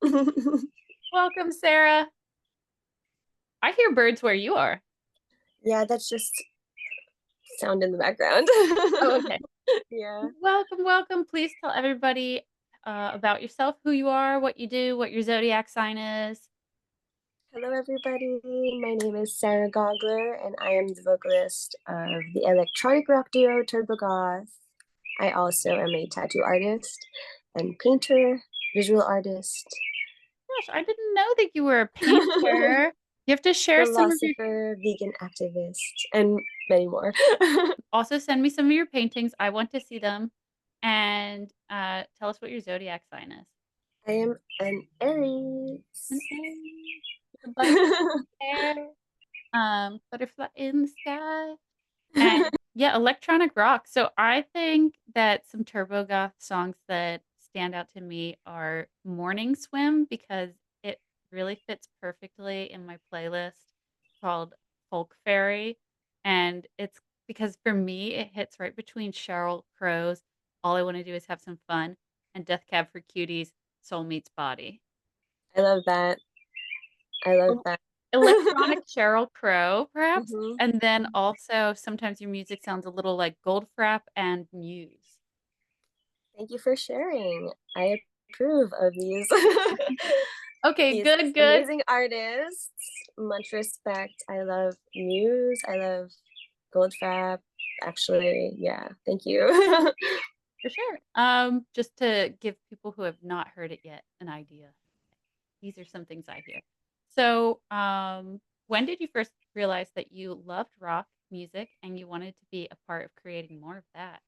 Welcome, Sarah. I hear birds where you are. Yeah, that's just sound in the background. Oh, okay. Yeah. Welcome, welcome. Please tell everybody about yourself, who you are, what you do, what your zodiac sign is. Hello, everybody. My name is Sarah Gogler, and I am the vocalist of the electronic rock duo TurboGoth. I also am a tattoo artist and painter, visual artist, Gosh, I didn't know that you were a painter. You have to share some of your. philosopher, vegan activist, and many more. Also, send me some of your paintings. I want to see them. And tell us what your zodiac sign is. I am an Aries. An Aries, with a butterfly hair, butterfly in the sky. And yeah, electronic rock. So I think that some TurboGoth songs that stand out to me are Morning Swim because it really fits perfectly in my playlist called Folk Fairy. And it's because for me, it hits right between Sheryl Crow's All I Want to Do Is Have Some Fun and Death Cab for Cuties' Soul Meets Body. I love that. I love that. Electronic Sheryl Crow, perhaps, Mhm. and then also sometimes your music sounds a little like Goldfrapp and Muse. Thank you for sharing. I approve of these Okay, these good, good. amazing artists. Much respect. I love Muse. I love Goldfrapp. Actually, yeah. Thank you. For sure. Just to give people who have not heard it yet an idea. These are some things I hear. So, when did you first realize that you loved rock music and you wanted to be a part of creating more of that?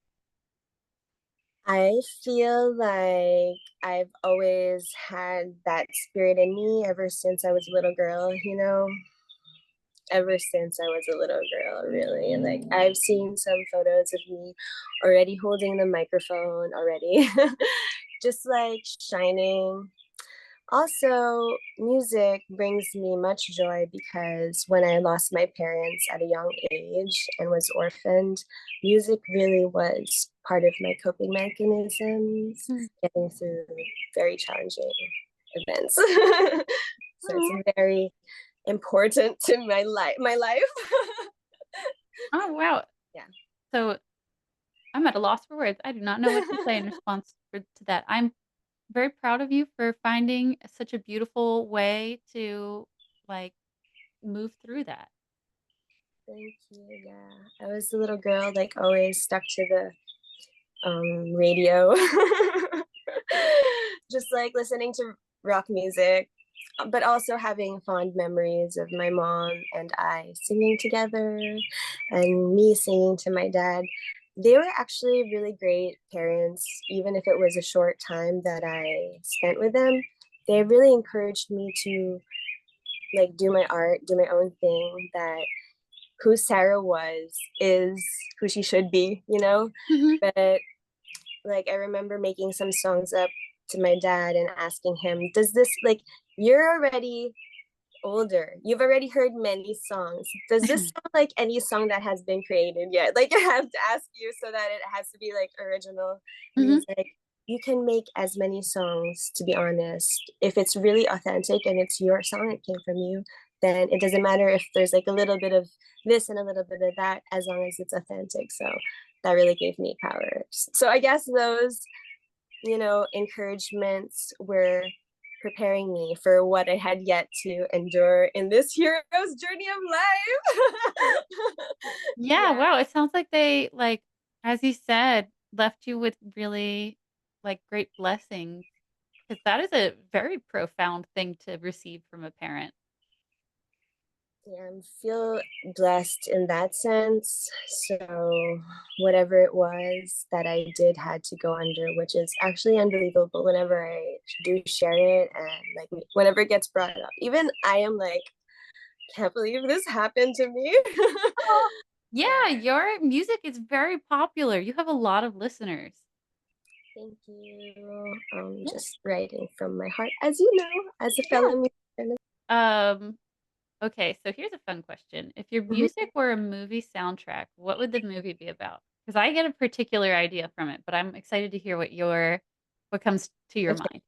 I feel like I've always had that spirit in me ever since I was a little girl. Ever since I was a little girl, really. Like I've seen some photos of me already holding the microphone already, just like shining. Also, music brings me much joy because when I lost my parents at a young age and was orphaned, music really was part of my coping mechanisms, Hmm. getting through very challenging events. So Oh, it's very important to my life. oh, wow. Yeah. So I'm at a loss for words. I do not know what to say in response to that. I'm very proud of you for finding such a beautiful way to like move through that. Thank you. Yeah. I was a little girl, like always stuck to the radio, just like listening to rock music, but also having fond memories of my mom and I singing together and me singing to my dad. They were actually really great parents, even if it was a short time that I spent with them. They really encouraged me to like do my art, do my own thing, that who Sarah was is who she should be. Mhm. But like I remember making some songs up to my dad and asking him, does this like you're already older. You've already heard many songs. Does this sound like any song that has been created yet? Like I have to ask you so that it has to be like original. And Mhm. he's like, you can make as many songs, to be honest. If it's really authentic and it's your song, it came from you, then it doesn't matter if there's like a little bit of this and a little bit of that, as long as it's authentic. So that really gave me power. So I guess those, encouragements were preparing me for what I had yet to endure in this hero's journey of life. Yeah, Yeah. wow. It sounds like they like, as you said, left you with really like great blessings because that is a very profound thing to receive from a parent. Yeah, I feel blessed in that sense. So whatever it was that I did had to go under, which is actually unbelievable whenever I do share it and like whenever it gets brought up. Even I am like, can't believe this happened to me. Oh, yeah, Yeah. your music is very popular. You have a lot of listeners. Thank you. Yeah. Just writing from my heart, as you know, as a Yeah. fellow musician. Um, okay, so here's a fun question. If your Mhm. music were a movie soundtrack, what would the movie be about? Because I get a particular idea from it, but I'm excited to hear what comes to your Okay. mind.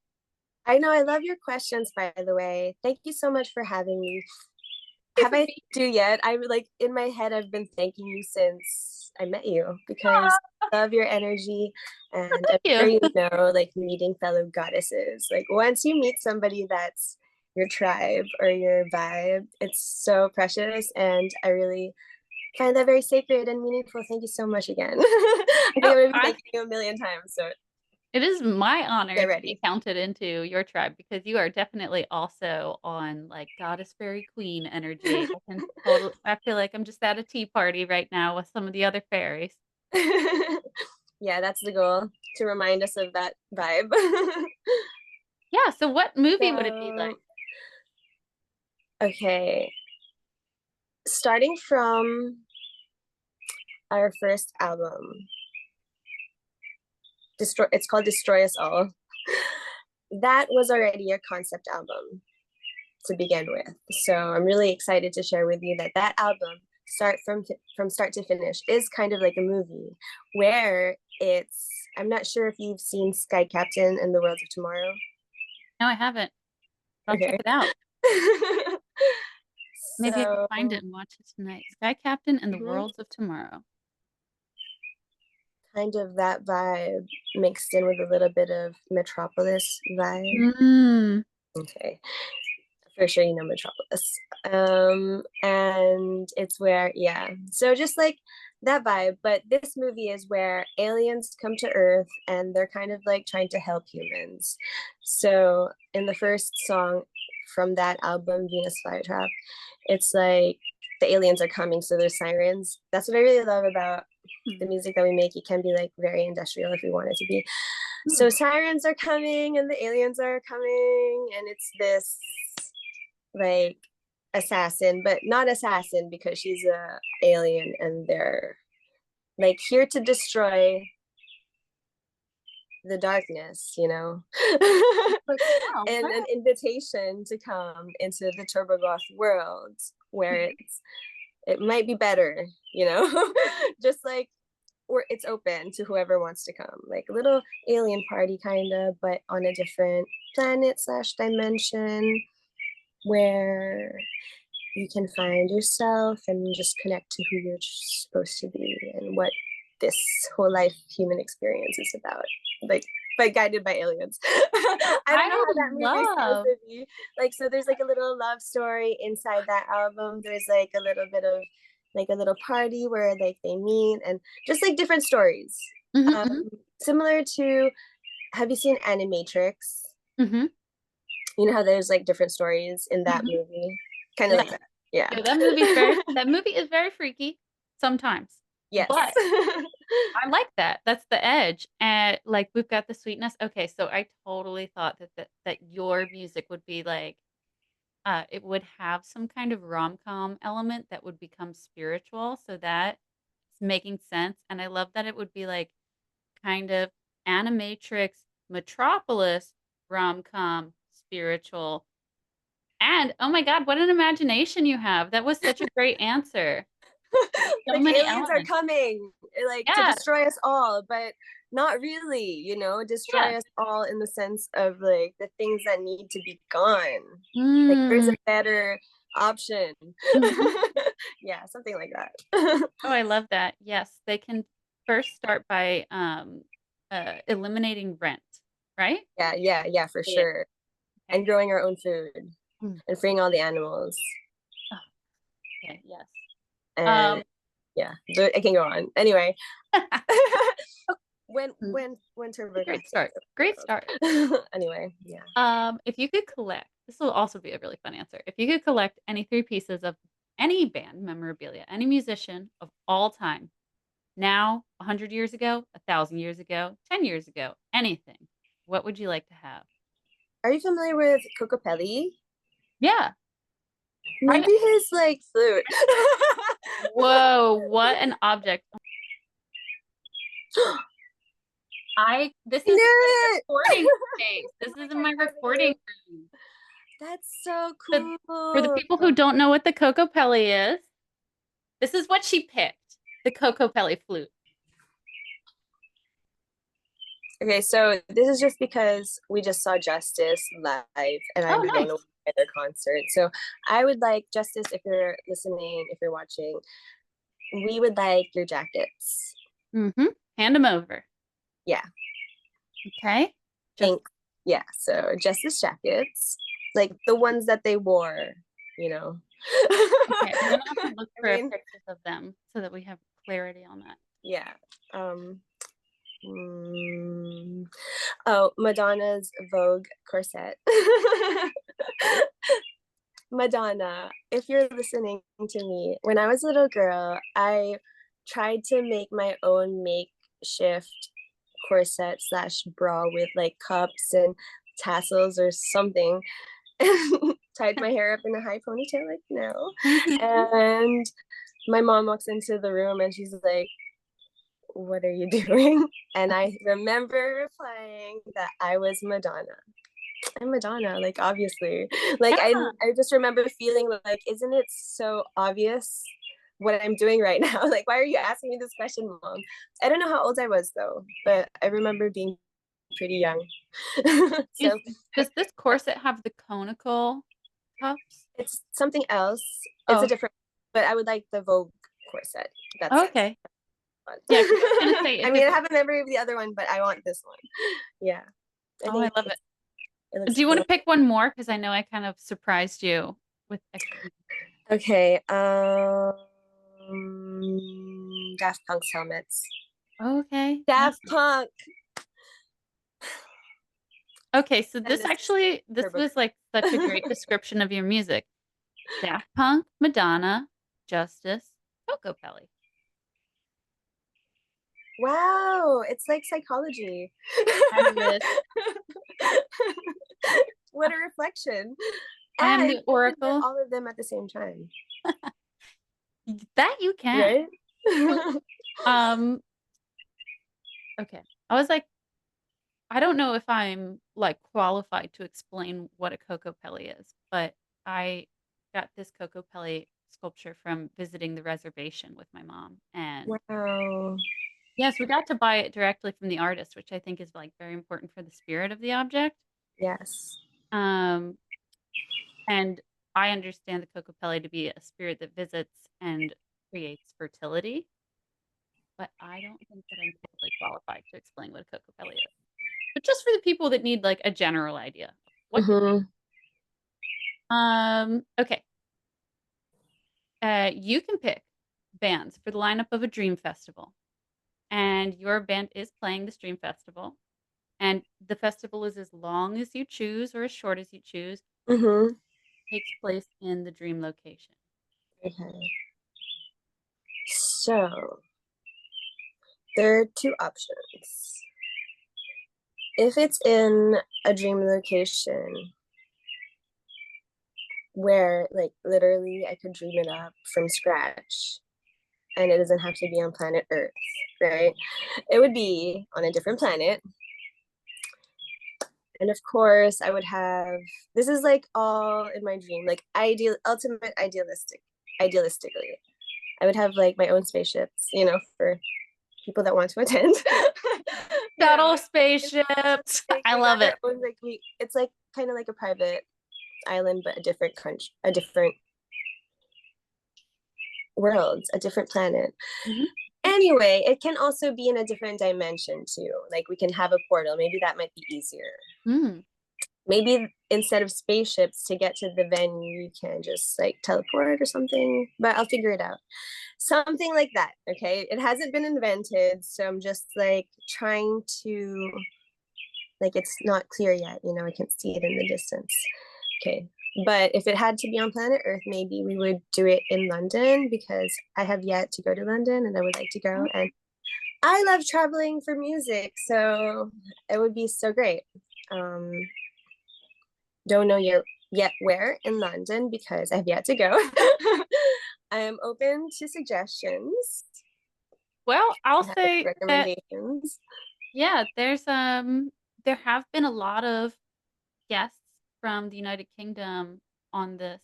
I know, I love your questions, by the way. Thank you so much for having me. Thank you Have for I being do yet? I like in my head, I've been thanking you since I met you because here. I love your energy. And I'm sure Thank you you. know, like meeting fellow goddesses. Like once you meet somebody that's your tribe or your vibe, it's so precious. And I really find that very sacred and meaningful. Thank you so much again. I think No, I'm gonna be thanking you a million times. So it is my honor get to be ready. counted into your tribe because you are definitely also on like goddess fairy queen energy. I feel like I'm just at a tea party right now with some of the other fairies. Yeah, that's the goal to remind us of that vibe. Yeah, so what movie would it be like? So, okay, starting from our first album, Destroy. It's called "Destroy Us All." That was already a concept album to begin with. So I'm really excited to share with you that that album, from start to finish, is kind of like a movie where it's. I'm not sure if you've seen Sky Captain and the Worlds of Tomorrow. No, I haven't. But I'll check Okay. it out. Maybe I can So find it and watch it tonight. Sky Captain and the mhm, Worlds of Tomorrow. kind of that vibe mixed in with a little bit of Metropolis vibe. Mm. Okay, for sure you know Metropolis. And it's where, yeah, so just like that vibe, but this movie is where aliens come to Earth and they're kind of like trying to help humans. So in the first song from that album, Venus Flytrap, it's like the aliens are coming, so there's sirens. That's what I really love about the music that we make. It can be like very industrial if we want it to be. So Mm. sirens are coming and the aliens are coming, and it's this like assassin, but not assassin because she's a alien and they're like here to destroy the darkness, you know. Like, wow, And wow. an invitation to come into the TurboGoth world where it might be better, you know. Just like where it's open to whoever wants to come, like a little alien party kind of, but on a different planet slash dimension where you can find yourself and just connect to who you're supposed to be and what this whole life human experience is about, like but guided by aliens. I don't know I how that movie is supposed love. to be like. So there's like a little love story inside that album. There's like a little bit of like a little party where like they meet and just like different stories, Hmm, um hmm, similar to, have you seen Animatrix? hmm, You know how there's like different stories in that hmm. movie, kind of Yeah. like that. Yeah. Yeah, that movie is very freaky sometimes. Yes. But I like that. That's the edge. And like we've got the sweetness. Okay, so I totally thought that your music would be like it would have some kind of rom-com element that would become spiritual. So that it's making sense. And I love that it would be like kind of animatrix metropolis rom-com spiritual. And oh my God, what an imagination you have. That was such a great answer. So Like many aliens are elements. coming like to Yeah. destroy us all, but not really, you know, Yeah. destroy us all in the sense of like the things that need to be gone. Like there's Mm. a better option. Mhm. Yeah, something like that. Oh, I love that. Yes, they can first start by eliminating rent, right? Yeah, yeah, yeah, for Yeah. sure. Okay. And growing our own food Mm. and freeing all the animals. Oh, okay. Yes. And Um, yeah, I can go on. Anyway, mm, when a Turbo great got start. Great start. anyway, yeah. If you could collect, this will also be a really fun answer. If you could collect any three pieces of any band memorabilia, any musician of all time, now, 100 years ago, 1,000 years ago, 10 years ago, anything, what would you like to have? Are you familiar with Cocopelli? Yeah. I Maybe his like flute. Whoa, what an object. This I is in my knew it. recording space. This is Like in I my have recording you. room. That's so So for the cool. people who don't know what the Coco Pelli is, this is what she picked. The Coco Pelli flute. Okay, so this is just because we just saw Justice live and Oh, I'm blown nice. away by their concert. So I would like Justice, if you're listening, if you're watching, we would like your jackets. Mm-hmm. Hand them over. Yeah. Okay. Just Thanks. Yeah, so Justice jackets, like the ones that they wore, you know. okay. I'm gonna have to look I for mean, pictures of them so that we have clarity on that. yeah. Um, mm, oh, Madonna's Vogue corset. Madonna, if you're listening to me, when I was a little girl, I tried to make my own makeshift corset slash bra with like cups and tassels or something, and tied my hair up in a high ponytail like now. Mm-hmm. And my mom walks into the room and she's like, "What are you doing?" And I remember replying that I was Madonna. I'm Madonna, like obviously. Like Yeah. I just remember feeling like, isn't it so obvious what I'm doing right now? Like, why are you asking me this question, Mom? I don't know how old I was though, but I remember being pretty young. Is So does this corset have the conical cups? it's something else. It's a Oh, different, but I would like the Vogue corset. That's okay. fun. Yeah, because I was gonna say I if mean, it's I have a memory of the other one, but I want this one. Yeah, I oh, I think love it. it looks Do you want to cool. pick one more? Because I know I kind of surprised you with extra. Okay. Daft Punk's helmets. Okay. Daft Awesome. Punk. Okay, so And this this actually this turbo. was like such a great description of your music. Daft Punk, Madonna, Justice, Coco Pelli. Wow, it's like psychology. Kind of is. What a reflection. I am And the I can wear Oracle. all of them at the same time, That you can. right? So, um, okay. I was like, I don't know if I'm like qualified to explain what a Coco Pelli is, but I got this Coco Pelli sculpture from visiting the reservation with my mom. And Wow. yes, we got to buy it directly from the artist, which I think is like very important for the spirit of the object. Yes. Um, and I understand the Coco Pelli to be a spirit that visits and creates fertility, but I don't think that I'm totally qualified to explain what a Coco Pelli is. But just for the people that need like a general idea of what to Hmm. okay. You can pick bands for the lineup of a dream festival, and your band is playing this dream festival, and the festival is as long as you choose or as short as you choose, Hmm. takes place in the dream location. Okay. So there are two options. If it's in a dream location where, like, literally I could dream it up from scratch and it doesn't have to be on planet Earth, right? It would be on a different planet. And of course, I would have this is like all in my dream, like ultimate idealistically. I would have like my own spaceships, for people that want to attend. you Shuttle know, it's spaceships. like I we love got our it. own it's like kind of like a private island, but a different country, a different world, a different planet. Mhm. Anyway, it can also be in a different dimension too. Like we can have a portal. Maybe that might be easier. Mm. Maybe instead of spaceships to get to the venue, you can just like teleport or something. But I'll figure it out. Something like that. Okay. It hasn't been invented. So I'm just like trying to, like, it's not clear yet. I can see it in the distance. Okay. But if it had to be on planet Earth, maybe we would do it in London because I have yet to go to London and I would like to go. And I love traveling for music. So it would be so great. Um, don't know yet where in London because I've yet to go. I am open to suggestions, Well, I'll say that recommendations. yeah, there have been a lot of guests from the United Kingdom on this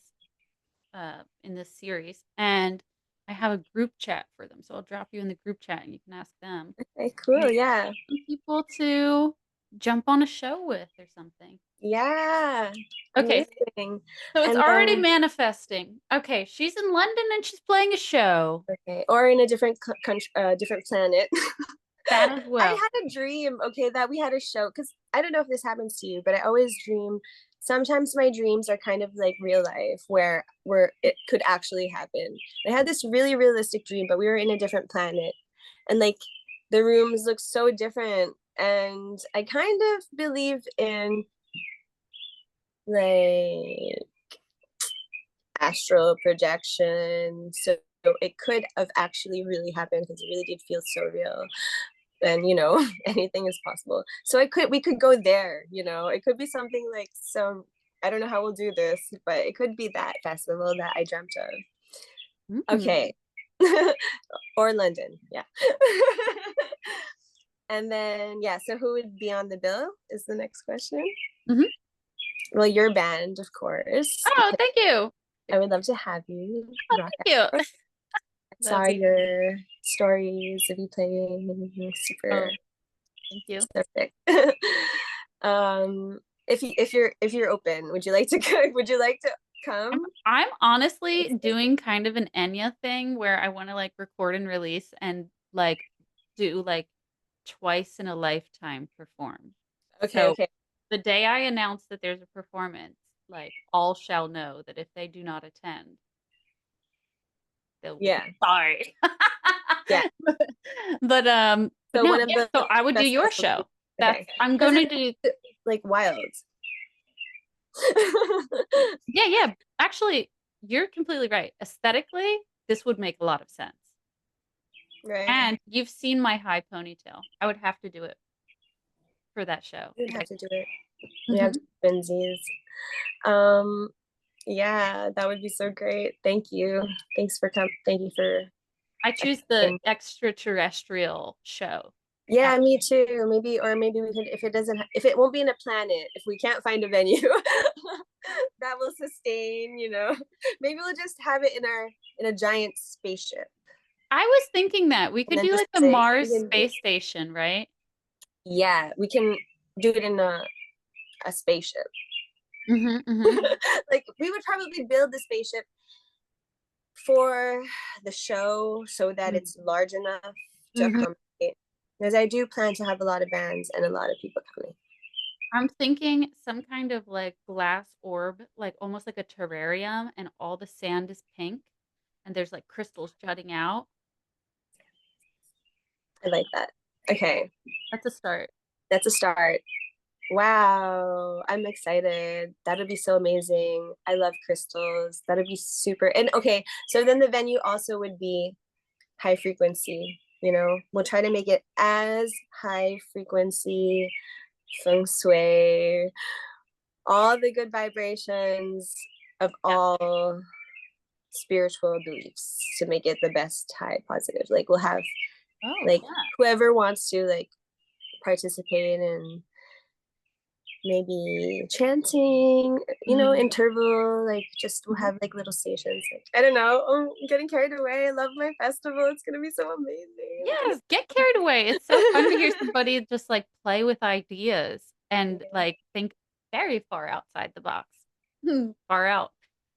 in this series, and I have a group chat for them, so I'll drop you in the group chat and you can ask them. Okay, cool. Yeah. Some people to jump on a show with or something. Yeah. Okay, Amazing. so it's And already then, manifesting. Okay, she's in London and she's playing a show. okay, or in a different country, different planet. That as I well. had a dream, okay, that we had a show because I don't know if this happens to you, but I always dream. Sometimes my dreams are kind of like real life, where it could actually happen. I had this really realistic dream, but we were in a different planet, and like the rooms look so different, and I kind of believe in like astral projection, so it could have actually really happened because it really did feel so real. And anything is possible, so we could go there. It could be something like, so I don't know how we'll do this, but it could be that festival that I dreamt of. Mm. Okay. Or London, yeah. And then, yeah, so who would be on the bill is the next question. Mhm. Well, your band, of course, Oh, thank you. I would love to have you Oh, rock thank out. you. Saw your stories of you playing. Oh, Super thank you. sick. If you're open, would you like to would you like to come? I'm honestly doing kind of an Enya thing where I want to like record and release and like do like twice in a lifetime perform. Okay, So okay. the day I announce that there's a performance, like all shall know that if they do not attend, they'll be Yeah, sorry. yeah. But So no, one of yeah, the so I would do best your festivals. show. That's Okay, I'm because gonna do it's like wild. yeah, yeah. Actually, you're completely right. Aesthetically, this would make a lot of sense. Right. And you've seen my high ponytail. I would have to do it for that show. We'd have to do it. We have Mhm. twinsies. Um, yeah, that would be so great. Thank you. Thanks for coming. Thank you for I choose the accepting. extraterrestrial show. Yeah, me too. Maybe we could, if it won't be in a planet, if we can't find a venue that will sustain, maybe we'll just have it in a giant spaceship, I was thinking that we and could then do just like the say, Mars space station, right? yeah, we can do it in a spaceship. Hmm, hmm. Like we would probably build the spaceship for the show so that it's large enough to Hmm. accommodate. Because I do plan to have a lot of bands and a lot of people coming. I'm thinking some kind of like glass orb, like almost like a terrarium, and all the sand is pink, and there's like crystals jutting out. I like that. Okay, That's a start. that's a start. Wow, I'm excited. That'll be so amazing. I love crystals. That'll be super. And okay, so then the venue also would be high frequency. We'll try to make it as high frequency, feng shui, all the good vibrations of Yeah. all spiritual beliefs to make it the best high positive. Like we'll have Oh, like yeah. whoever wants to like participate in maybe chanting, Mhm. interval, like just we'll Mhm. have like little stations. Like, I don't know. I'm getting carried away. I love my festival. It's gonna be so amazing. Yes, get carried away. It's so fun to hear somebody just like play with ideas and Yeah, like think very far outside the box. Far out.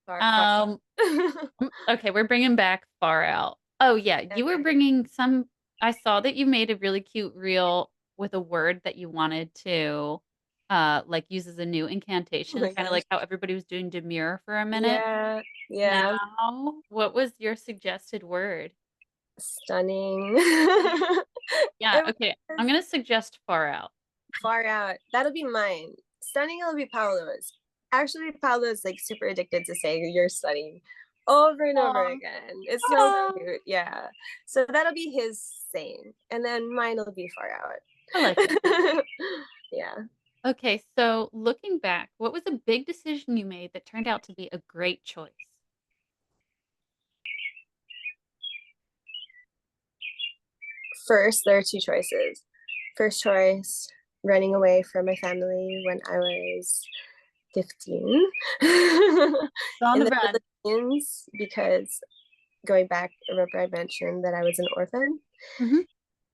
far, far. Um, okay, we're bringing back far out. Oh yeah, you were bringing some. I saw that you made a really cute reel with a word that you wanted to like use as a new Oh incantation, my kind of gosh. like how everybody was doing demure for a minute. Yeah, yeah. Now, what was your suggested word? Stunning. Yeah, It okay. was I'm gonna suggest far out. far out. That'll be mine. Stunning will be Paolo's. Actually, Paolo is like super addicted to saying you're stunning over and over Aw. again. It's so Aw. cute. Yeah. So that'll be his saying. And then mine will be far I like it. out. Yeah. Okay, so looking back, what was a big decision you made that turned out to be a great choice? First, there are two choices. First choice, running away from my family when I was 15 On in the the run. Philippines because going back, remember I mentioned that I was an orphan, Mm-hmm.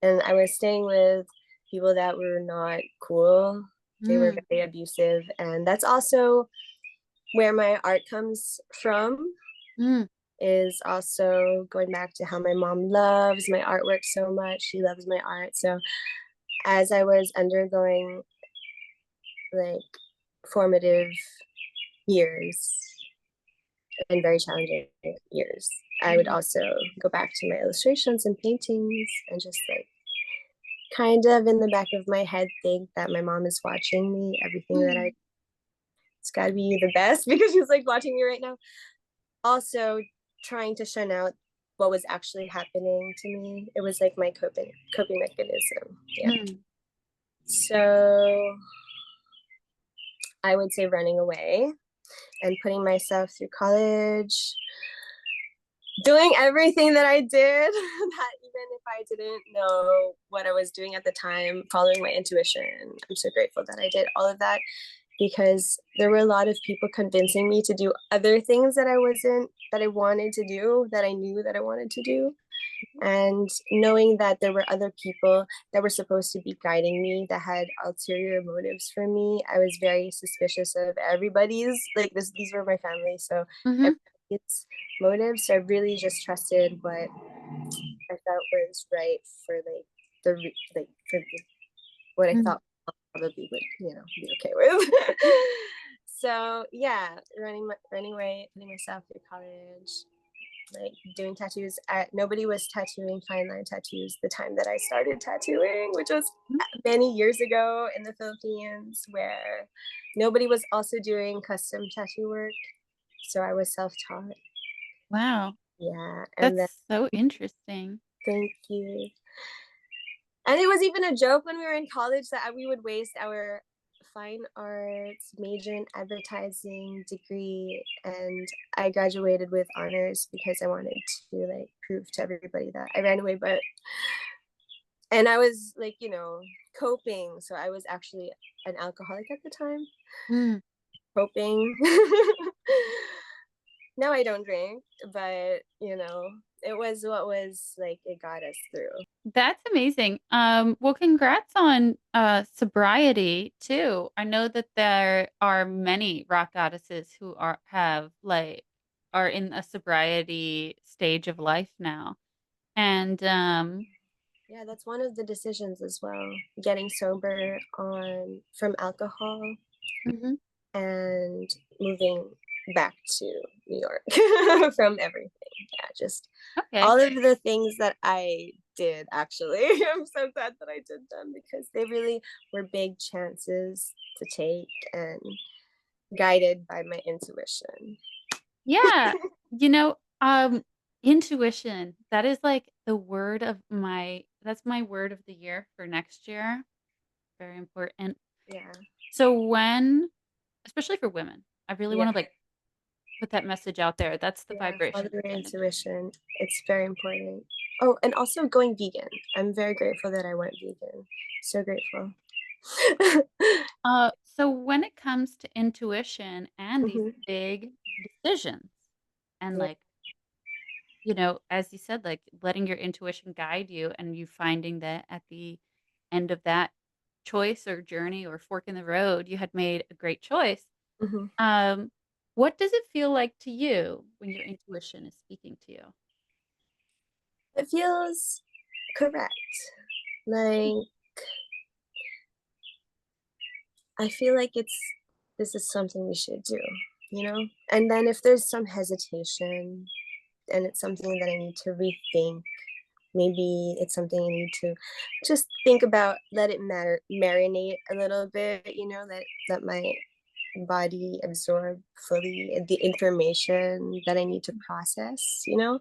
and I was staying with people that were not cool. They were Mm. very abusive, and that's also where my art comes from. Mm. Is also going back to how my mom loves my artwork so much. She loves my art. So as I was undergoing like formative years and very challenging years, I would Mm. also go back to my illustrations and paintings and just like kind of in the back of my head think that my mom is watching me, everything that I, Mm. it's got to be the best because she's like watching me right now. Also trying to shun out what was actually happening to me. It was like my coping mechanism. Yeah. Mm. So I would say running away and putting myself through college, doing everything that I did, that even if I didn't know what I was doing at the time, following my intuition. I'm so grateful that I did all of that because there were a lot of people convincing me to do other things that I wanted to do, that I knew that I wanted to do. And knowing that there were other people that were supposed to be guiding me that had ulterior motives for me, I was very suspicious of everybody's, like these were my family, so Mm-hmm. everybody's motives. So I really just trusted what I felt was right for like for what I Mm. thought probably would be okay with. So yeah, running away, putting myself through college, like doing tattoos. Nobody was tattooing fine line tattoos the time that I started tattooing, which was many years ago in the Philippines, where nobody was also doing custom tattoo work. So I was self-taught. Wow. Yeah, and then That's so interesting. thank you. And it was even a joke when we were in college that we would waste our fine arts major in advertising degree, and I graduated with honors because I wanted to like prove to everybody that I ran away. But and I was like, coping. So I was actually an alcoholic at the time, Mm. coping. Now I don't drink, but it was what was like it got us through. That's amazing. Well, congrats on sobriety too. I know that there are many rock goddesses who are in a sobriety stage of life now. And Yeah, that's one of the decisions as well. Getting sober on from alcohol mhm. and moving back to New York from everything. Yeah, just Okay. all of the things that I did actually. I'm so glad that I did them because they really were big chances to take and guided by my intuition. Yeah. You know, intuition, that is like that's my word of the year for next year. Very important. Yeah. So especially for women, I really Yeah. want to like put that message out there. That's the Yeah, follow vibration your we're getting. intuition. It's very important. Oh, and also going vegan. I'm very grateful that I went vegan. So grateful. So when it comes to intuition and these Hmm. big decisions and Yeah. like, as you said, like letting your intuition guide you and you finding that at the end of that choice or journey or fork in the road, you had made a great choice. Hmm. Um, what does it feel like to you when your intuition is speaking to you? It feels correct. Like I feel like this is something we should do, And then if there's some hesitation and it's something that I need to rethink, maybe it's something I need to just think about, let it marinate a little bit, let my body absorb fully the information that I need to process. Mhm.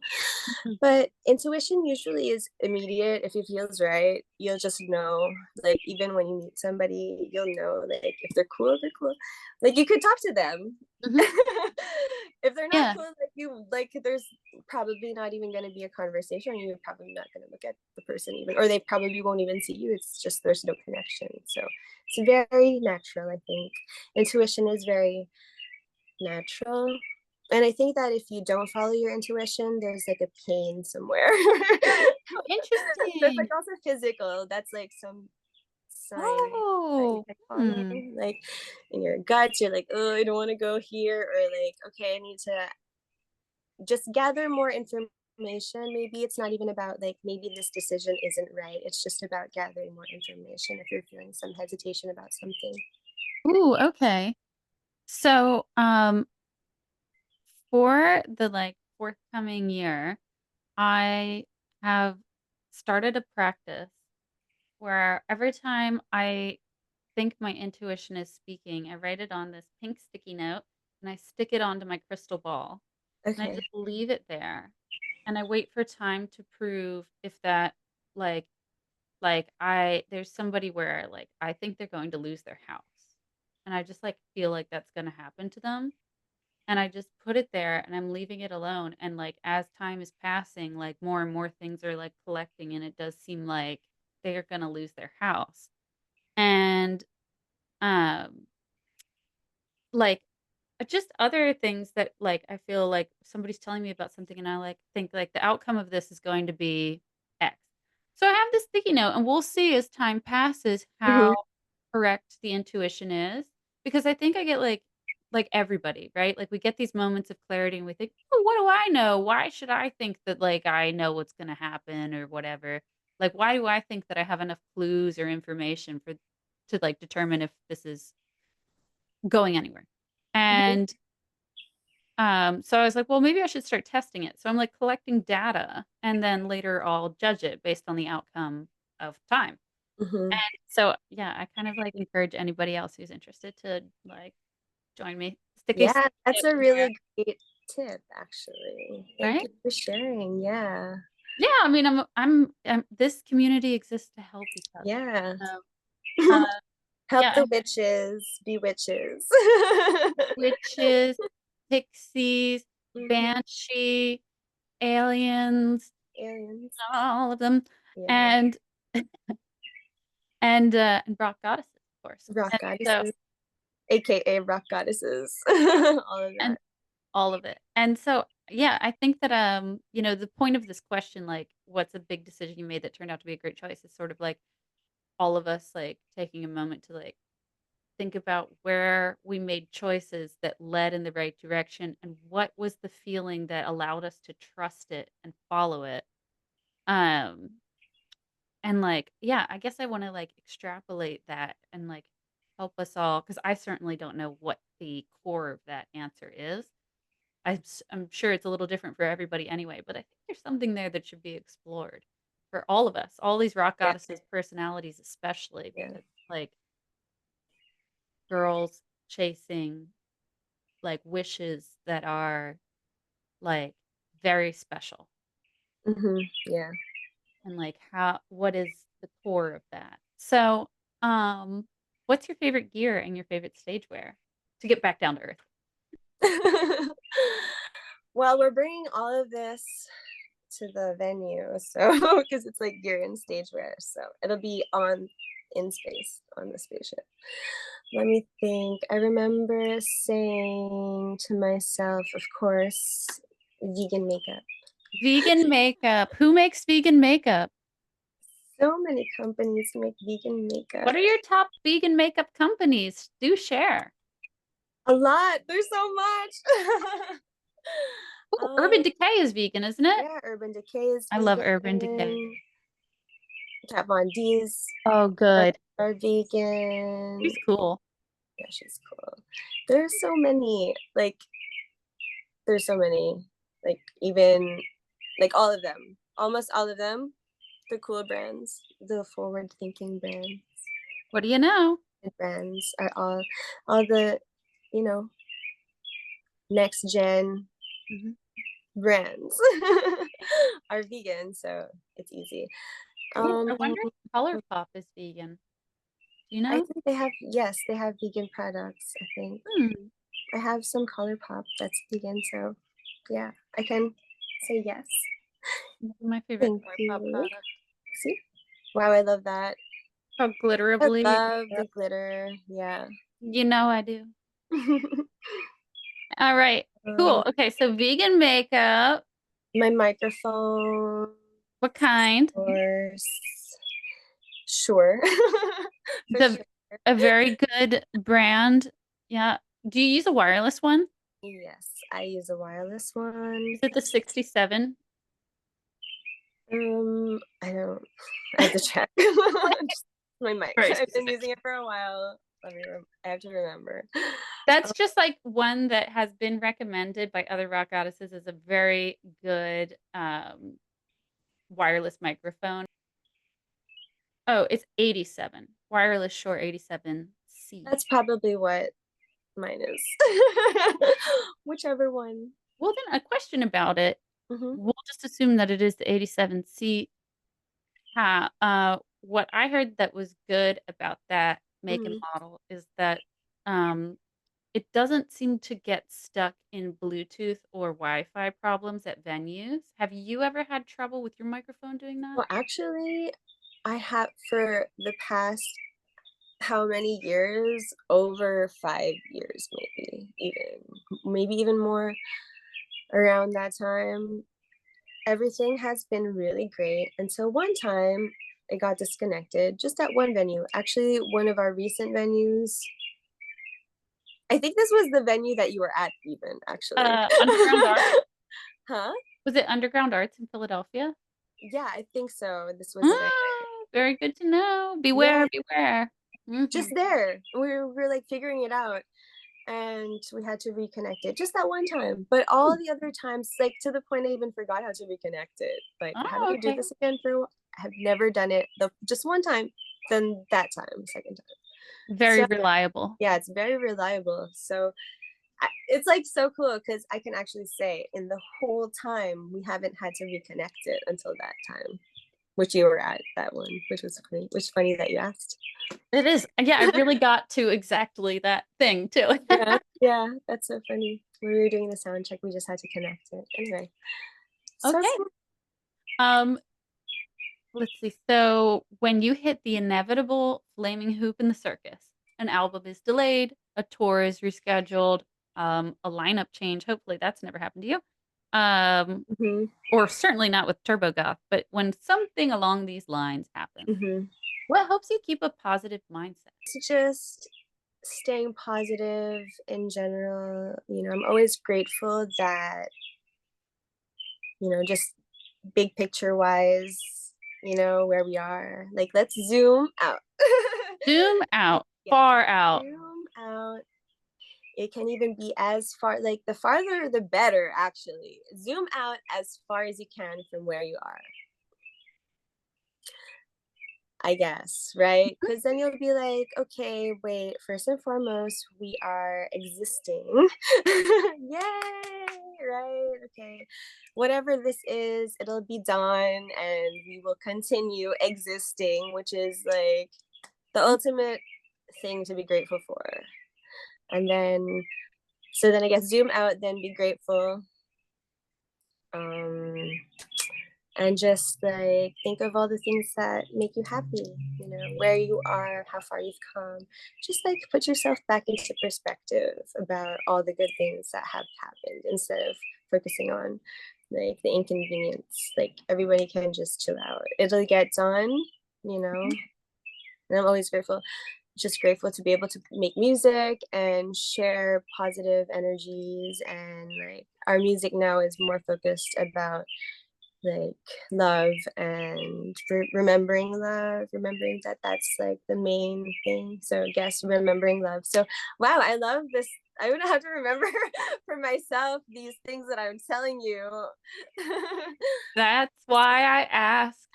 But intuition usually is immediate. If it feels right, you'll just know. Like even when you meet somebody, you'll know like if they're cool, they're cool. Like you could talk to them. Mhm. If they're not Yeah. cool, like there's probably not even going to be a conversation. Or you're probably not going to look at the person even, or they probably won't even see you. It's just there's no connection. So it's very natural. I think intuition is very natural. And I think that if you don't follow your intuition, there's like a pain somewhere. Oh, That's like interesting. also physical. That's like some sign that you Oh, can hmm. follow. Like in your guts, you're like, oh, I don't want to go here, or like, okay, I need to just gather more information. Maybe it's not even about like maybe this decision isn't right. It's just about gathering more information if you're feeling some hesitation about something. Ooh, okay. So, for the like forthcoming year, I have started a practice where every time I think my intuition is speaking, I write it on this pink sticky note and I stick it onto my crystal ball and I Okay. just leave it there and I wait for time to prove if that like I there's somebody where like I think they're going to lose their house and I just like feel like that's going to happen to them and I just put it there and I'm leaving it alone and like as time is passing like more and more things are like collecting and it does seem like they are going to lose their house and um like just other things that like I feel like somebody's telling me about something and I like think like the outcome of this is going to be X. So I have this sticky note and we'll see as time passes how Hmm. correct the intuition is because I think I get like everybody, right? Like we get these moments of clarity and we think, "Oh, what do I know? Why should I think that like I know what's going to happen or whatever? Like why do I think that I have enough clues or information for to like determine if this is going anywhere?" Hmm. And so I was like, well, maybe I should start testing it. So I'm like collecting data and then later I'll judge it based on the outcome of time. Hmm. So yeah, I kind of like encourage anybody else who's interested to like join me. Stick a Yeah, sticky that's note a in there, really great tip, actually. Thank right? you for sharing. Yeah. Yeah, I mean, this community exists to help each other. Yeah. So, uh, Help yeah, the witches be witches. witches, pixies, Hmm. banshee, aliens, Aliens. all of them, Yeah. and and rock goddesses, of course. Rock And so goddesses, aka rock goddesses. All of and that. all of it. And so, yeah, I think that the point of this question, like, what's a big decision you made that turned out to be a great choice, is sort of like all of us like taking a moment to like think about where we made choices that led in the right direction and what was the feeling that allowed us to trust it and follow it. Um And, like, yeah, I guess I wanna, like, extrapolate that and, like, help us all because I certainly don't know what the core of that answer is. I'm sure it's a little different for everybody anyway, but I think there's something there that should be explored for all of us, all these rock Yeah. goddesses' personalities especially Yeah. because, like, girls chasing, like, wishes that are, like, very special Hmm. Yeah. and, like, how what is the core of that? So, what's your favorite gear and your favorite stage wear? To get back down to earth. Well, we're bringing all of this to the venue, so because it's like gear and stage wear, so it'll be on in space on the spaceship. Let me think. I remember saying to myself, of course, vegan makeup. Vegan makeup. Who makes vegan makeup? So many companies make vegan makeup. What are your top vegan makeup companies? Do share. A lot. There's so much. Ooh, Urban um, Decay is vegan, isn't it? yeah, Urban Decay is I love Urban Decay. vegan. Kat Von D's Oh, are, good. are vegan. She's cool. Yeah, she's cool. There's so many. Like, there's so many. Like, even like all of them. Almost all of them. The cool brands, the forward thinking What do you know? brands are all the, you know, next gen Mhm. brands are vegan, so it's easy. Ooh, I Um, wonder if ColourPop is vegan. Do you I know? think they have, yes, they have vegan products. I think Hmm. I have some ColourPop that's vegan, so yeah, I can say yes. My favorite Thank ColourPop you. product. See? Wow, I love that. Called I Glitterably. love the glitter. Yeah. You know I do. All right. Cool. Okay, so vegan makeup. My microphone, What kind? course. Sure. For The sure. a very good brand. Yeah. Do you use a wireless one? Yes, I use a wireless one. Is it the 67? I don't. I have to check. Just my mic. Very I've been specific. using it for a while. I have to remember. That's just like one that has been recommended by other rock goddesses as a very good wireless microphone. Oh, it's 87. Wireless Shure 87C. That's probably what mine is. Whichever one. Well, then a question about it. Mm-hmm. We'll just assume that it is the 87C. What I heard that was good about that make and Mm-hmm. model is that um, it doesn't seem to get stuck in Bluetooth or Wi-Fi problems at venues. Have you ever had trouble with your microphone doing that? Well, actually, I have for the past how many years? Over 5 years, maybe even more around that time. Everything has been really great until one time it got disconnected just at one venue. Actually, one of our recent venues. I think this was the venue that you were at, even actually. Underground Arts? Huh? Was it Underground Arts in Philadelphia? Yeah, I think so. This was it. Very good to know. Yeah, Beware, beware. just there. We were like figuring it out, and we had to reconnect it just that one time. But all the other times, like to the point I even forgot how to reconnect it. Like having Oh, to do okay. this again for I have never done it just one time, then that time, second time. Very So reliable. yeah, it's very reliable. So it's like so cool because I can actually say in the whole time we haven't had to reconnect it until that time, which you were at that one, which was funny. Which is funny that you asked. It is. Yeah, I really got to exactly that thing too. Yeah, yeah, that's so funny. When we were doing the sound check, we just had to connect it. Anyway, so Okay. Um, let's see. So when you hit the inevitable flaming hoop in the circus, an album is delayed, a tour is rescheduled, a lineup change. Hopefully that's never happened to you. Mhm, Or certainly not with TurboGoth, but when something along these lines happens, mhm. what helps you keep a positive mindset? It's just staying positive in general. I'm always grateful that just big picture wise, where we are. Like, let's zoom out. Zoom out, Yeah, far out. zoom out. It can even be as far, like the farther the better, actually. Zoom out as far as you can from where you are, I guess, right? Because then you'll be like, okay, wait, first and foremost, we are existing. Yay, right? Okay. Whatever this is, it'll be done and we will continue existing, which is like the ultimate thing to be grateful for. And then, so then I guess zoom out, then be grateful. Um, and just like think of all the things that make you happy, where you are, how far you've come. Just like put yourself back into perspective about all the good things that have happened instead of focusing on like the inconvenience. Like everybody can just chill out, it'll get done, and I'm always grateful, just grateful to be able to make music and share positive energies. And like our music now is more focused about like love and remembering that that's like the main thing. So I guess remembering love. So wow, I love this. I would have to remember for myself these things that I'm telling you. That's why I asked.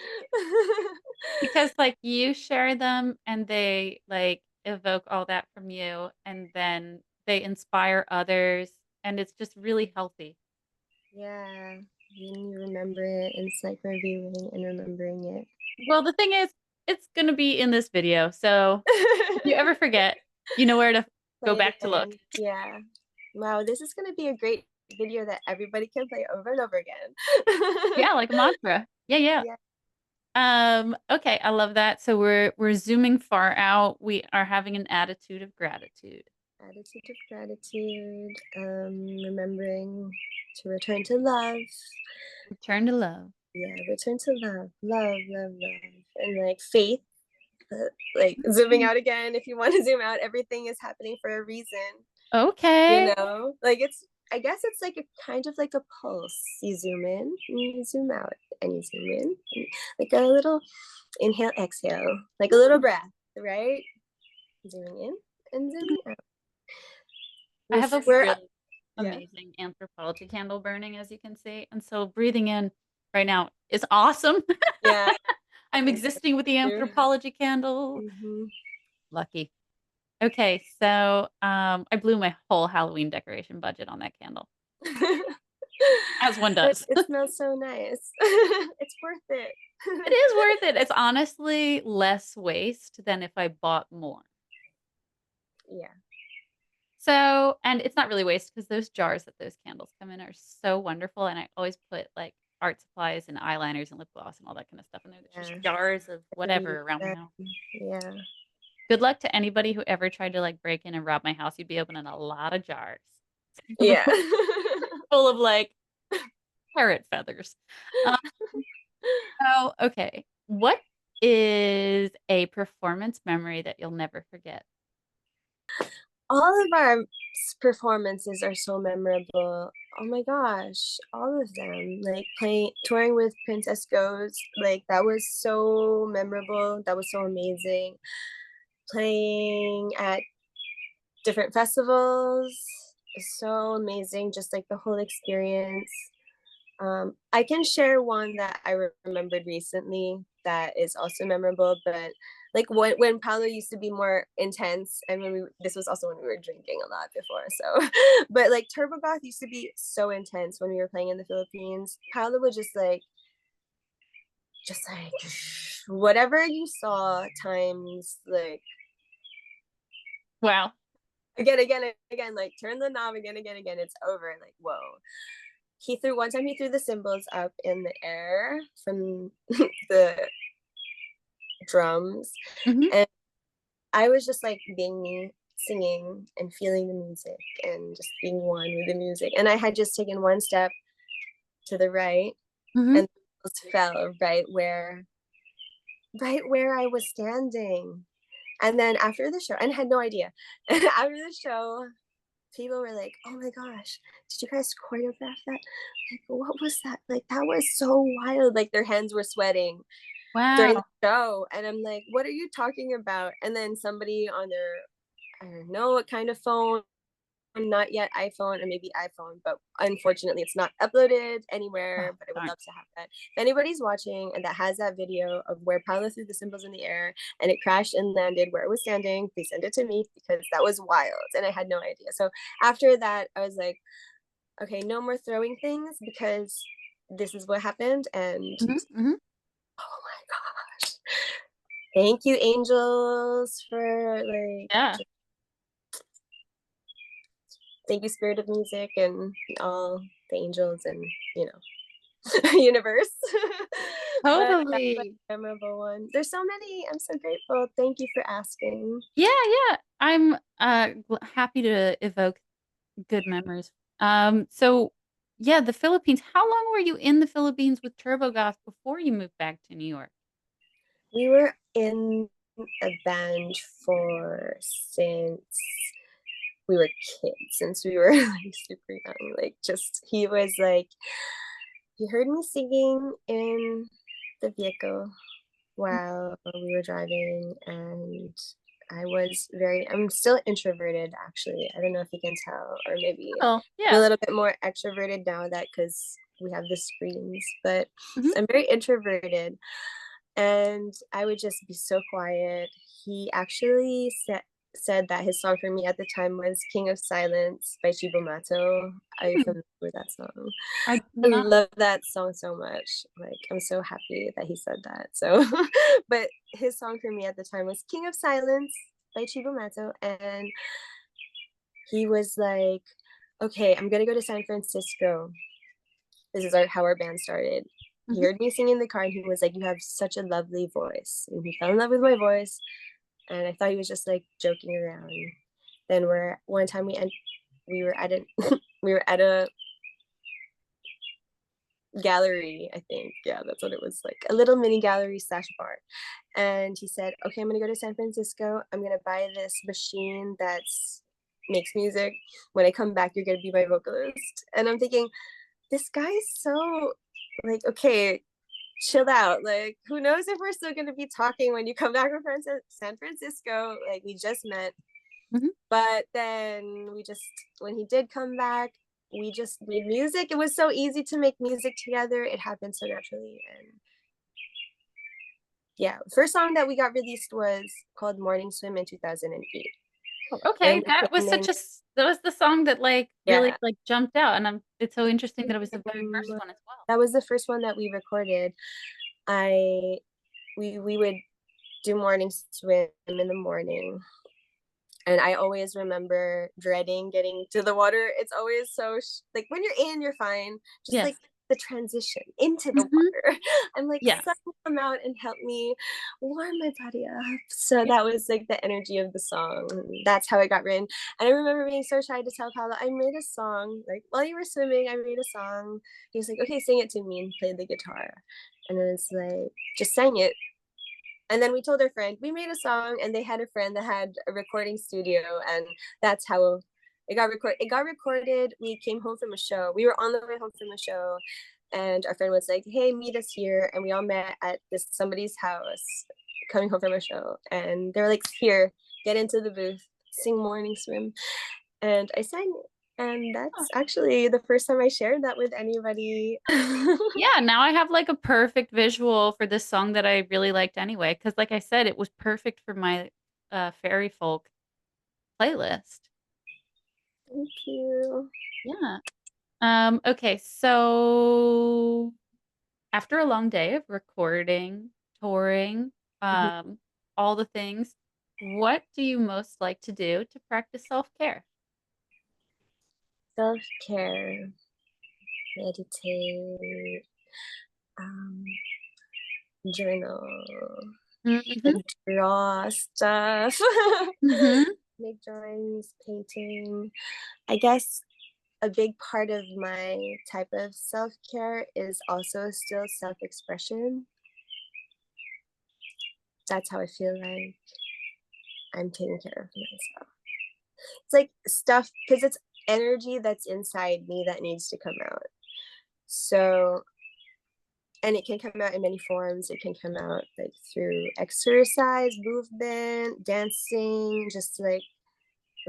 Because like you share them and they like evoke all that from you and then they inspire others and it's just really healthy. Yeah, when you remember it, and it's like reviewing and remembering it. Well, the thing is, it's going to be in this video. So if you ever forget, you know where to go Play it back to look. again. Yeah. Wow, this is gonna be a great video that everybody can play over and over again. Yeah, like a mantra. Yeah, yeah. Yeah. Okay, I love that. So we're zooming far out. We are having an attitude of gratitude. attitude of gratitude, remembering to return to love. Return to love. Yeah, return to love, and like faith. Like zooming out again, if you want to zoom out, everything is happening for a reason. Okay. You know, like I guess it's like a kind of like a pulse. You zoom in, and you zoom out, and you zoom in, and like a little inhale, exhale, like a little breath, right? Zooming in and zooming out. I have a We're really yeah. amazing anthropology candle burning, as you can see. And so breathing in right now is awesome. Yeah. I'm existing with the anthropology candle. Mm-hmm. Lucky. Okay, so I blew my whole Halloween decoration budget on that candle, as one But does. it smells so nice. It's worth it. It is worth it. It's honestly less waste than if I bought more. Yeah. So, and it's not really waste because those jars that those candles come in are so wonderful. And I always put like art supplies and eyeliners and lip gloss and all that kind of stuff in there. There's just jars of whatever around my house. Yeah. Good luck to anybody who ever tried to like break in and rob my house. You'd be opening a lot of jars. Yeah. Full of like parrot feathers. Um, oh, okay. What is a performance memory that you'll never forget? All of our performances are so memorable. Oh my gosh, all of them. Like touring with Princess Goes, like that was so memorable. That was so amazing. Playing at different festivals is so amazing. Just like the whole experience. I can share one that I remembered recently that is also memorable, but like when Paolo used to be more intense, and this was also when we were drinking a lot before, so but like TurboGoth used to be so intense when we were playing in the Philippines. Paolo would just like whatever you saw times like Wow. again, like turn the knob again, it's over. Like, whoa. One time he threw the cymbals up in the air from the drums, Mhm. and I was just like being me, singing and feeling the music and just being one with the music. And I had just taken one step to the right, Mhm. and fell right where I was standing. And then after the show, and I had no idea. And after the show, people were like, "Oh my gosh, did you guys choreograph that? Like, what was that? Like, that was so wild." Like, their hands were sweating during the Wow. show, and I'm like, "What are you talking about?" And then somebody on their, I don't know what kind of phone, not yet iPhone, or maybe iPhone, but unfortunately it's not uploaded anywhere, Oh, but I would darn. love to have that. If anybody's watching and that has that video of where Paolo threw the cymbals in the air and it crashed and landed where it was standing, please send it to me, because that was wild and I had no idea. So after that, I was like, okay, no more throwing things, because this is what happened. And Mhm. Mhm. oh my gosh, thank you, angels, for like, Yeah. thank you, spirit of music, and all the angels, and you know, universe. But that's like Totally. a memorable one. There's so many. I'm so grateful. Thank you for asking. Yeah, yeah. I'm happy to evoke good memories. So yeah, the Philippines. How long were you in the Philippines with TurboGoth before you moved back to New York? We were in a band for since we were kids, since we were like super young. Like, just he was like, he heard me singing in the vehicle while we were driving, and I'm still introverted, actually. I don't know if you can tell, or maybe Oh, I'm a yeah. little bit more extroverted now that because we have the screens, but Mhm. I'm very introverted, and I would just be so quiet. He actually said that his song for me at the time was King of Silence by Chibo Mato. Are you Hmm. familiar with that song? I I not. love that song so much. Like, I'm so happy that he said that. So, but his song for me at the time was King of Silence by Chibo Mato. And he was like, okay, I'm going to go to San Francisco. This is how our band started. He Mhm. heard me singing in the car, and he was like, you have such a lovely voice. And he fell in love with my voice. And I thought he was just like joking around. Then one time we were at we were at a gallery, I think. Yeah, that's what it was, like a little mini gallery / bar. And he said, okay, I'm gonna go to San Francisco. I'm gonna buy this machine that's makes music. When I come back, you're gonna be my vocalist. And I'm thinking, this guy's so like, okay, chill out. Like, who knows if we're still gonna be talking when you come back from San Francisco? Like, we just met. Mhm. But then when he did come back, we just made music. It was so easy to make music together. It happened so naturally. And yeah, first song that we got released was called Morning Swim in 2008. Oh, okay, And that was that was the song that like really yeah, like jumped out, and it's so interesting that it was the very first one as well. that was the first one that we recorded. I we would do morning swim in the morning. And I always remember dreading getting to the water. It's always so like when you're in, you're fine. Just like Yes. the transition into the Hmm. water. I'm like, Yes. sun, come out and help me warm my body up. So that was like the energy of the song. That's how it got written. And I remember being so shy to tell Paolo, I made a song. Like while you were swimming, I made a song. He was like, okay, sing it to me, and played the guitar. And then it's like, just sang it. And then we told our friend, we made a song, and they had a friend that had a recording studio, and that's how it got recorded. It got recorded. We came home from a show. We were on the way home from a show, and our friend was like, hey, meet us here. And we all met at somebody's house coming home from a show. And they were like, here, get into the booth, sing Morning Swim. And I sang it. And that's actually the first time I shared that with anybody. Yeah, now I have like a perfect visual for this song that I really liked anyway, because like I said, it was perfect for my fairy folk playlist. Thank you. Yeah. Okay, so after a long day of recording, touring, um, all the things, what do you most like to do to practice self-care? Self-care, meditate, um, journal, Hmm. like draw stuff, Hmm. make drawings, painting. I guess a big part of my type of self-care is also still self-expression. That's how I feel like I'm taking care of myself. It's like stuff, because it's energy that's inside me that needs to come out. So, and it can come out in many forms. It can come out like through exercise, movement, dancing, just like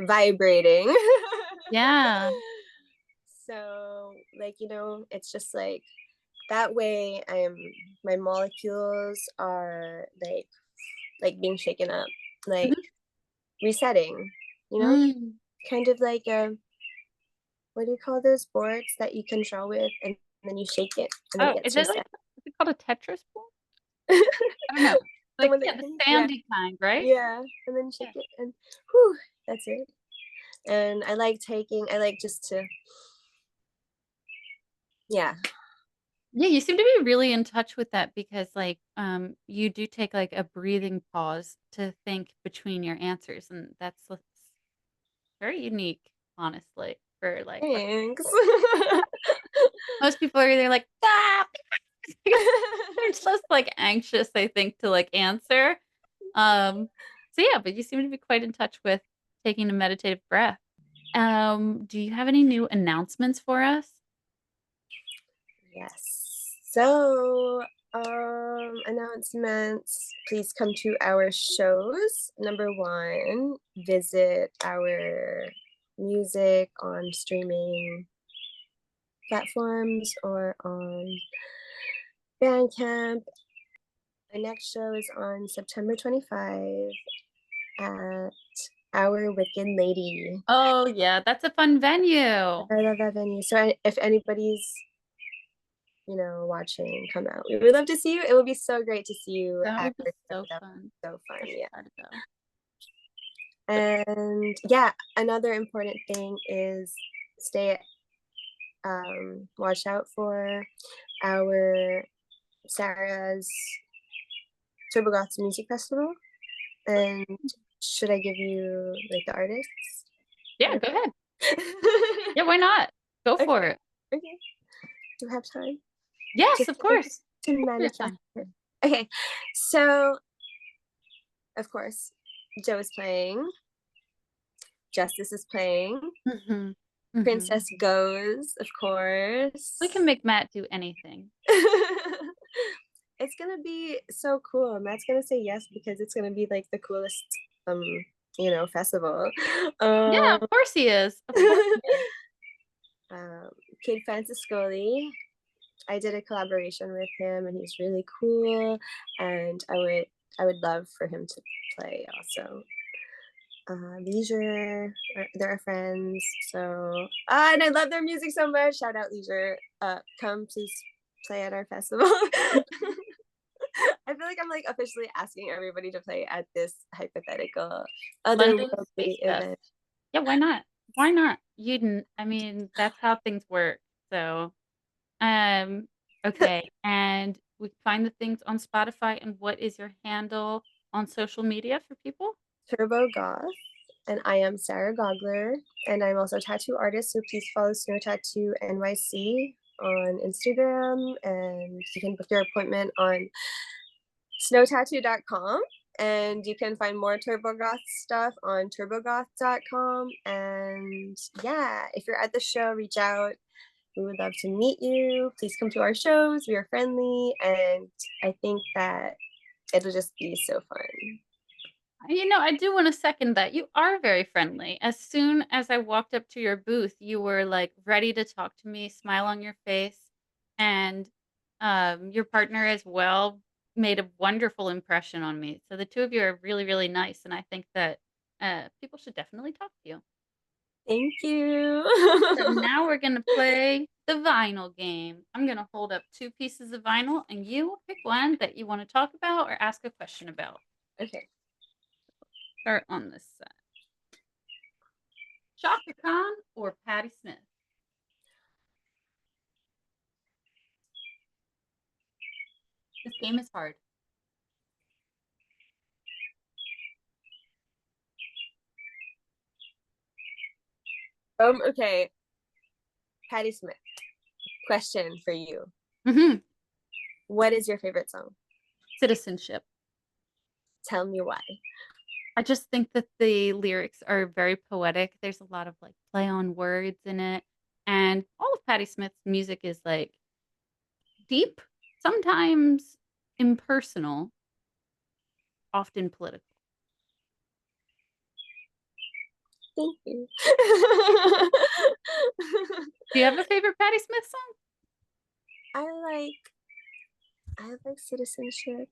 vibrating. Yeah. So like, it's just like that way my molecules are like being shaken up, like Mhm. resetting, you know, Mm. kind of like what do you call those boards that you can draw with, and then you shake it and then it Oh, gets reset. is it called a Tetris ball? I don't know. The Like, one that yeah, you the can, yeah, sandy kind, right? yeah, and then shake Yeah. it, and whew, that's it. And I like just to, yeah. Yeah, you seem to be really in touch with that because like you do take like a breathing pause to think between your answers, and that's very unique, honestly, for like Thanks. most people are either like ah! They're just like anxious, I think, to like answer. So yeah, but you seem to be quite in touch with taking a meditative breath. Do you have any new announcements for us? Yes. So, announcements. Please come to our shows. Number one, visit our music on streaming platforms or on Bandcamp. Our next show is on September 25 at Our Wicked Lady. Oh yeah, that's a fun venue. I love that venue. So if anybody's watching, come out. We would love to see you. It would be so great to see you That at would be our show. so That would fun. be so fun, I should yeah. try to go. And yeah, another important thing is watch out for our Sarah's TurboGoth's music festival. And should I give you like the artists? Yeah, go ahead. Yeah, why not? Go Okay, for it. okay. Do you have time Yes, of course. to Yeah. manufacture? Okay, so of course, Joe is playing. Justice is playing. Mhm. Mhm. Princess goes, of We course. can make Matt do anything. It's gonna be so cool. Matt's gonna say yes because it's gonna be like the coolest, um, festival. Yeah, Um, of course he is. Of course he is. Kid Franciscoli. I did a collaboration with him, and he's really cool. And I would love for him to play also. Leisure, they're friends. So, and I love their music so much. Shout out Leisure. Come please play at our festival. I feel like I'm like officially asking everybody to play at this hypothetical London Space otherworldly Fest. event. Yeah, why not? Why not? I mean, that's how things work. So, um, okay. And we can find the things on Spotify. And what is your handle on social media for people? TurboGoth, and I am Sarah Gogler, and I'm also a tattoo artist. So please follow Snow Tattoo NYC on Instagram, and you can book your appointment on snowtattoo.com. And you can find more TurboGoth stuff on turbogoth.com. And yeah, if you're at the show, reach out. We would love to meet you. Please come to our shows. We are friendly. And I think that it'll just be so fun. I do want to second that. You are very friendly. As soon as I walked up to your booth, you were like ready to talk to me, smile on your face, and your partner as well made a wonderful impression on me. So the two of you are really, really nice, and I think that people should definitely talk to you. Thank you. So now we're gonna play the vinyl game. I'm gonna hold up two pieces of vinyl, and you pick one that you want to talk about or ask a question about. Okay. Start on this side. Chaka Khan or Patti Smith? This game is hard. Okay. Patti Smith. Question for you. Mm-hmm. What is your favorite song? Citizenship. Tell me why. I just think that the lyrics are very poetic. There's a lot of like play on words in it. And all of Patti Smith's music is like deep, sometimes impersonal, often political. Thank you. Do you have a favorite Patti Smith song? I like Citizenship.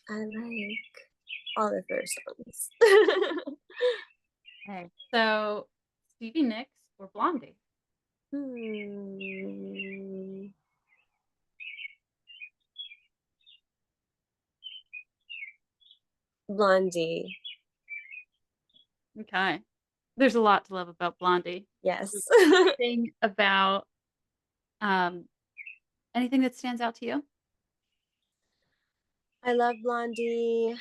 I like all of their songs. Okay. So Stevie Nicks or Blondie? Blondie. Okay. There's a lot to love about Blondie. Yes. Anything about um anything that stands out to you? I love Blondie.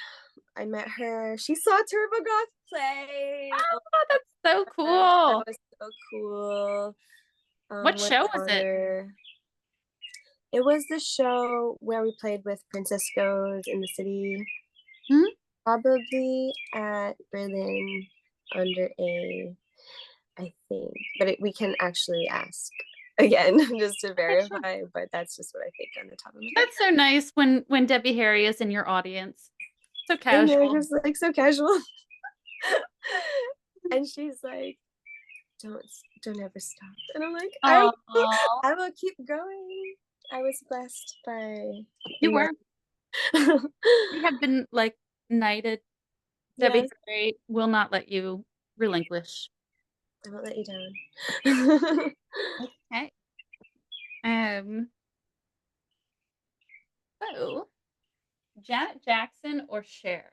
I met her. She saw TurboGoth play. Oh, Oh, that's so that cool. was so cool. What What an show was it? honor. It was the show where we played with Princess Goes in the city. Hmm? Probably at Berlin under A, I think. But we can actually ask again just to Okay, sure. verify. But that's just what I think on the top of my head. That's so nice when Debbie Harry is in your audience. So I know, casual. just like so casual. And she's like, don't don't ever stop. And I'm like, Oh, I will keep going. I was blessed by you were. my You have been like knighted. Debbie yes, Harry will not let you relinquish. I won't let you down. Okay. Um. So, Janet Jackson or Cher?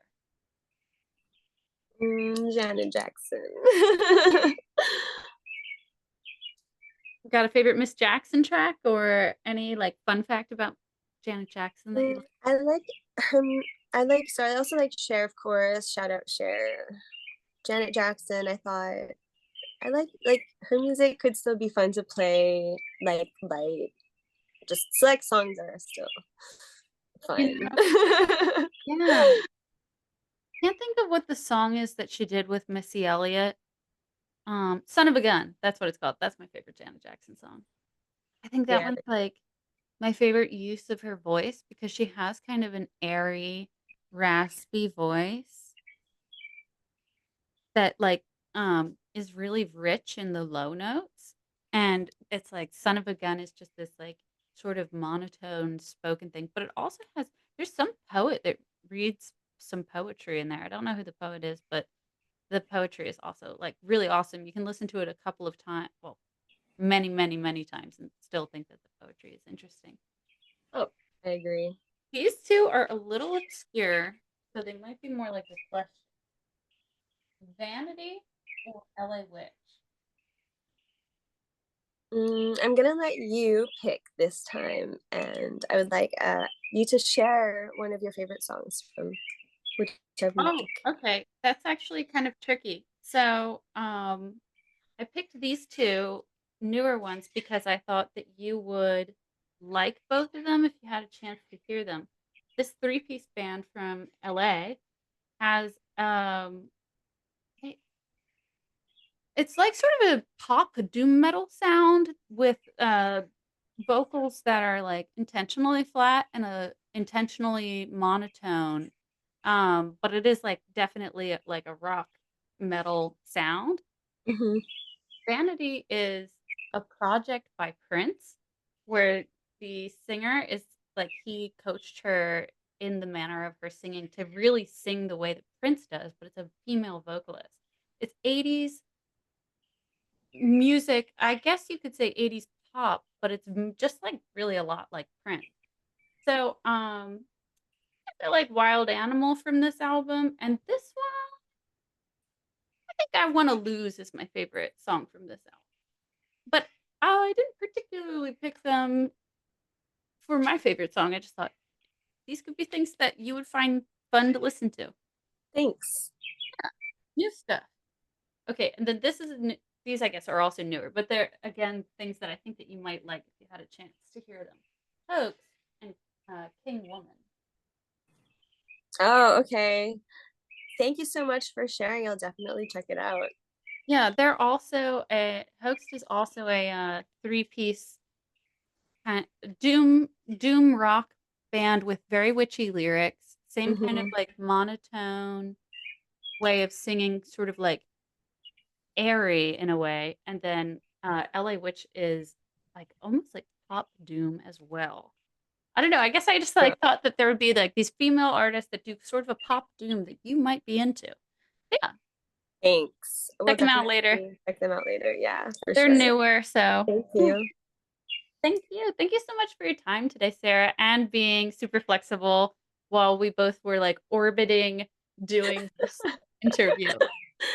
Janet Jackson. Got a favorite Miss Jackson track or any like fun fact about Janet Jackson that you like? I like sorry, I also like Cher, of course. Shout out Cher. Janet Jackson, I thought I like her music could still be fun to play, like light. Just select songs are still You fun. know yeah. Can't think of what the song is that she did with Missy Elliott. "Son of a Gun," that's what it's called. That's my favorite Janet Jackson song. I think that Yeah. one's, like, my favorite use of her voice because she has kind of an airy, raspy voice that, like, is really rich in the low notes, and it's like "Son of a Gun" is just this, like, sort of monotone spoken thing, but it also has there's some poet that reads some poetry in there. I don't know who the poet is, but the poetry is also, like, really awesome. You can listen to it a couple of times, well, many, many, many times and still think that the poetry is interesting. Oh, I agree. these 2 are a little obscure, so they might be more like a question. Vanity or LA Witch? I'm gonna let you pick this time, and I would like you to share one of your favorite songs from whichever you Oh, pick. okay. That's actually kind of tricky. So, I picked these 2 newer ones because I thought that you would like both of them if you had a chance to hear them. This three-piece band from LA has, it it's like sort of a pop doom metal sound with, vocals that are, like, intentionally flat and, intentionally monotone, but it is, like, definitely, like, a rock metal sound. Mhm. Vanity is a project by Prince, where the singer is like he coached her in the manner of her singing to really sing the way that Prince does, but it's a female vocalist. It's 80s music, I guess you could say 80s pop, but it's just like really a lot like Prince. So, I like Wild Animal from this album, and this one, I think I Wanna Lose is my favorite song from this album. But I didn't particularly pick them for my favorite song. I just thought these could be things that you would find fun to listen to. Thanks. Yeah, new stuff. Okay, and then this is these I guess are also newer, but they're again things that I think that you might like if you had a chance to hear them. Hoax and King Woman. Oh, okay. Thank you so much for sharing. I'll definitely check it out. Yeah, they're also a Hoax is also a three-piece kind doom rock band with very witchy lyrics. Same kind of Mhm. like monotone way of singing, sort of like airy in a way. And then LA Witch is like almost like pop doom as well. I don't know. I guess I just Yeah. like thought that there would be like these female artists that do sort of a pop doom that you might be into. Yeah, Thanks. We'll check them out definitely later. check them out later. Yeah, for They're sure. newer, so Thank yeah. you. Thank you. Thank you so much for your time today, Sarah, and being super flexible while we both were like orbiting doing this interview.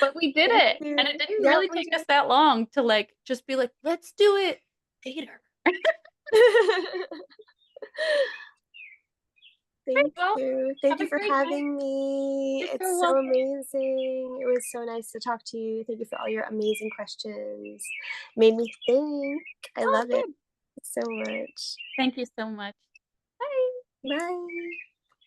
But we did Thank it, and it you. didn't Yep, really we take us did. that long to like just be like, let's do it later. Thank Well, you. Thank have you a for great night. having me. You're so It's so welcome. amazing. It was so nice to talk to you. Thank you for all your amazing questions. Made me think. I Oh, love it good. so much. Thank you so much. Bye. Bye.